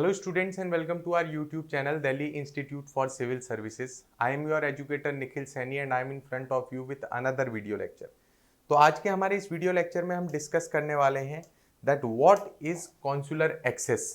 Hello students and welcome to our YouTube channel Delhi Institute for Civil Services. I am your educator Nikhil Saini and I am in front of you with another video lecture. तो आज के हमारे इस video lecture में हम discuss करने वाले हैं that what is consular access.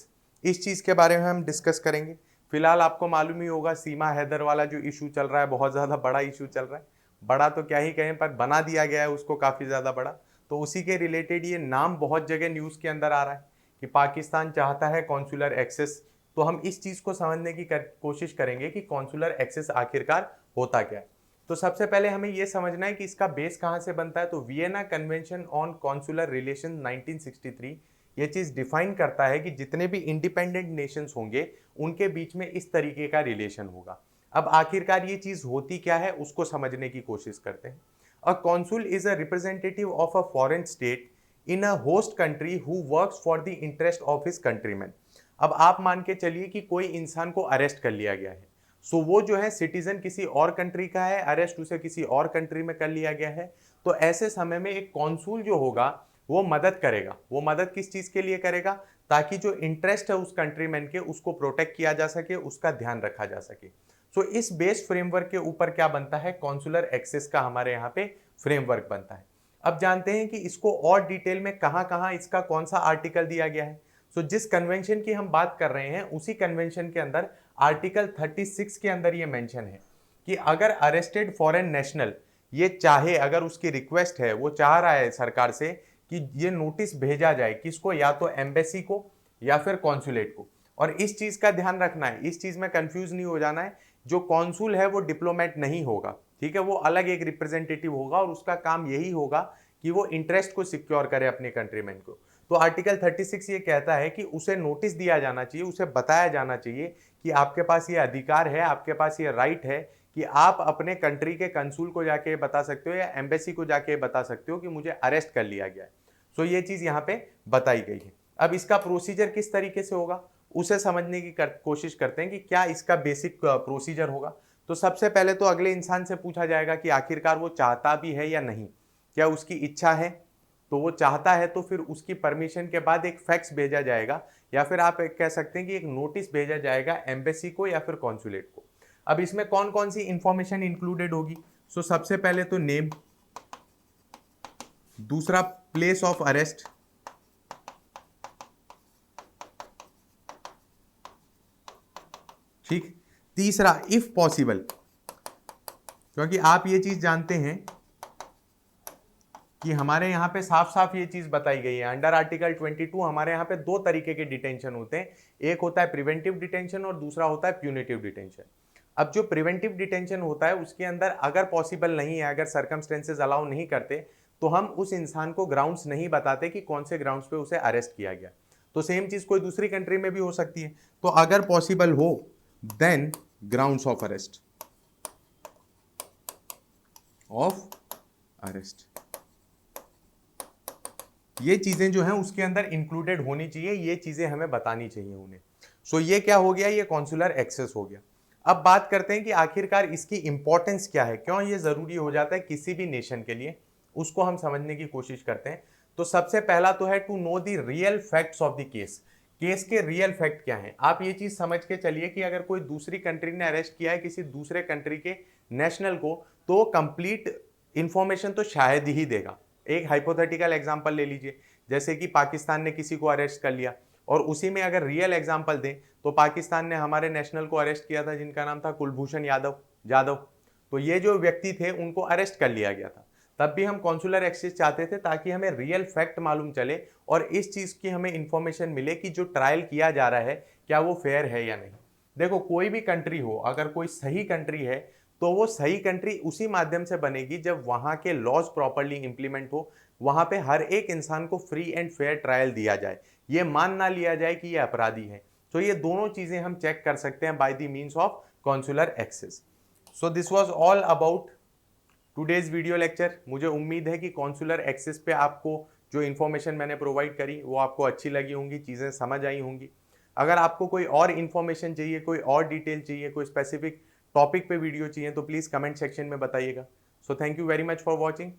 इस चीज़ के बारे में हम डिस्कस करेंगे। फिलहाल आपको मालूम ही होगा सीमा हैदर वाला जो इशू चल रहा है, बहुत ज़्यादा बड़ा इशू चल रहा है। बड़ा तो क्या ही कहें, पर बना दिया गया है उसको काफ़ी ज़्यादा बड़ा। तो उसी के रिलेटेड ये नाम बहुत जगह न्यूज़ के अंदर आ रहा है कि पाकिस्तान चाहता है कॉन्सुलर एक्सेस। तो हम इस चीज़ को समझने की कोशिश करेंगे कि कॉन्सुलर एक्सेस आखिरकार होता क्या है। तो सबसे पहले हमें यह समझना है कि इसका बेस कहाँ से बनता है। तो Vienna convention on consular relation 1963 ये चीज़ डिफाइन करता है कि जितने भी इंडिपेंडेंट नेशंस होंगे उनके बीच में इस तरीके का रिलेशन होगा। अब आखिरकार ये चीज़ होती क्या है उसको समझने की कोशिश करते हैं। A consul is a representative of a foreign state in a host country who works for the interest of his countryman. अब आप मान के चलिए कि कोई इंसान को अरेस्ट कर लिया गया है, सो वो जो है सिटीजन किसी और कंट्री का है, अरेस्ट उसे किसी और कंट्री में कर लिया गया है। तो ऐसे समय में एक कॉन्सुल जो होगा वो मदद करेगा। वो मदद किस चीज के लिए करेगा? ताकि जो इंटरेस्ट है उस कंट्रीमैन के उसको प्रोटेक्ट किया जा सके, उसका ध्यान रखा जा सके। सो इस बेस फ्रेमवर्क के ऊपर क्या बनता है? कॉन्सुलर एक्सेस का हमारे यहाँ पे फ्रेमवर्क बनता है। अब जानते हैं कि इसको और डिटेल में कहां कहां इसका कौन सा आर्टिकल दिया गया है। सो जिस कन्वेंशन की हम बात कर रहे हैं उसी कन्वेंशन के अंदर आर्टिकल 36 के अंदर ये मेंशन है कि अगर अरेस्टेड फॉरेन नेशनल ये चाहे, अगर उसकी रिक्वेस्ट है, वो चाह रहा है सरकार से कि ये नोटिस भेजा जाए किसको, या तो एम्बेसी को या फिर कॉन्सुलेट को। और इस चीज का ध्यान रखना है, इस चीज में कंफ्यूज नहीं हो जाना है। जो कॉन्सुल है वो डिप्लोमेट नहीं होगा, ठीक है, वो अलग एक रिप्रेजेंटेटिव होगा और उसका काम यही होगा कि वो इंटरेस्ट को सिक्योर करे अपने कंट्रीमैन को। तो आर्टिकल 36 ये कहता है कि उसे नोटिस दिया जाना चाहिए, उसे बताया जाना चाहिए कि आपके पास ये अधिकार है, आपके पास ये राइट है कि आप अपने कंट्री के कंसुल को जाके बता सकते हो या एम्बेसी को जाके बता सकते हो कि मुझे अरेस्ट कर लिया गया है। सो ये चीज यहाँ पे बताई गई है। अब इसका प्रोसीजर किस तरीके से होगा उसे समझने की कोशिश करते हैं कि क्या इसका बेसिक प्रोसीजर होगा। तो सबसे पहले तो अगले इंसान से पूछा जाएगा कि आखिरकार वो चाहता भी है या नहीं, क्या उसकी इच्छा है। तो वो चाहता है तो फिर उसकी परमिशन के बाद एक फैक्स भेजा जाएगा, या फिर आप कह सकते हैं कि एक नोटिस भेजा जाएगा एम्बेसी को या फिर कॉन्सुलेट को। अब इसमें कौन कौन सी इंफॉर्मेशन इंक्लूडेड होगी? सो सबसे पहले तो नेम, दूसरा प्लेस ऑफ अरेस्ट, ठीक, तीसरा इफ पॉसिबल, क्योंकि आप ये चीज जानते हैं कि हमारे यहाँ पे साफ साफ ये चीज बताई गई है अंडर आर्टिकल 22 हमारे यहाँ पे दो तरीके के डिटेंशन होते हैं। एक होता है प्रिवेंटिव डिटेंशन और दूसरा होता है प्यूनिटिव डिटेंशन। अब जो प्रिवेंटिव डिटेंशन होता है उसके अंदर अगर पॉसिबल नहीं है, अगर सर्कमस्टेंसेज अलाउ नहीं करते, तो हम उस इंसान को ग्राउंड्स नहीं बताते कि कौन से ग्राउंड्स पे उसे अरेस्ट किया गया। तो सेम चीज कोई दूसरी कंट्री में भी हो सकती है। तो अगर पॉसिबल हो देन ग्राउंड्स ऑफ अरेस्ट ये चीजें जो हैं उसके अंदर इंक्लूडेड होनी चाहिए, ये चीजें हमें बतानी चाहिए उन्हें। सो ये क्या हो गया? ये कॉन्सुलर एक्सेस हो गया। अब बात करते हैं कि आखिरकार इसकी इंपॉर्टेंस क्या है, क्यों ये जरूरी हो जाता है किसी भी नेशन के लिए, उसको हम समझने की कोशिश करते हैं। तो सबसे पहला तो है to know the real facts of the case. Case के रियल फैक्ट क्या है? आप ये चीज समझ के चलिए कि अगर कोई दूसरी कंट्री ने अरेस्ट किया है किसी दूसरे कंट्री के नेशनल को, तो कंप्लीट इंफॉर्मेशन तो शायद ही देगा। एक हाइपोथेटिकल एग्जांपल ले लीजिए, जैसे कि पाकिस्तान ने किसी को अरेस्ट कर लिया और उसी में अगर रियल एग्जांपल दें तो पाकिस्तान ने हमारे नेशनल को अरेस्ट किया था जिनका नाम था कुलभूषण यादव। तो ये जो व्यक्ति थे उनको अरेस्ट कर लिया गया था। तब भी हम कॉन्सुलर एक्सेस चाहते थे ताकि हमें रियल फैक्ट मालूम चले और इस चीज की हमें इंफॉर्मेशन मिले कि जो ट्रायल किया जा रहा है क्या वो फेयर है या नहीं। देखो, कोई भी कंट्री हो, अगर कोई सही कंट्री है तो वो सही कंट्री उसी माध्यम से बनेगी जब वहां के लॉज प्रॉपर्ली इंप्लीमेंट हो, वहां पे हर एक इंसान को फ्री एंड फेयर ट्रायल दिया जाए, ये मान ना लिया जाए कि ये अपराधी है। तो ये दोनों चीजें हम चेक कर सकते हैं by the means of consular access. So this was all about today's video lecture. मुझे उम्मीद है कि कॉन्सुलर एक्सेस पे आपको जो इन्फॉर्मेशन मैंने प्रोवाइड करी वो आपको अच्छी लगी होंगी, चीज़ें समझ आई होंगी। अगर आपको कोई और इन्फॉर्मेशन चाहिए, कोई और डिटेल चाहिए, कोई स्पेसिफिक टॉपिक पे वीडियो चाहिए तो प्लीज़ कमेंट सेक्शन में बताइएगा। So thank you very much for watching.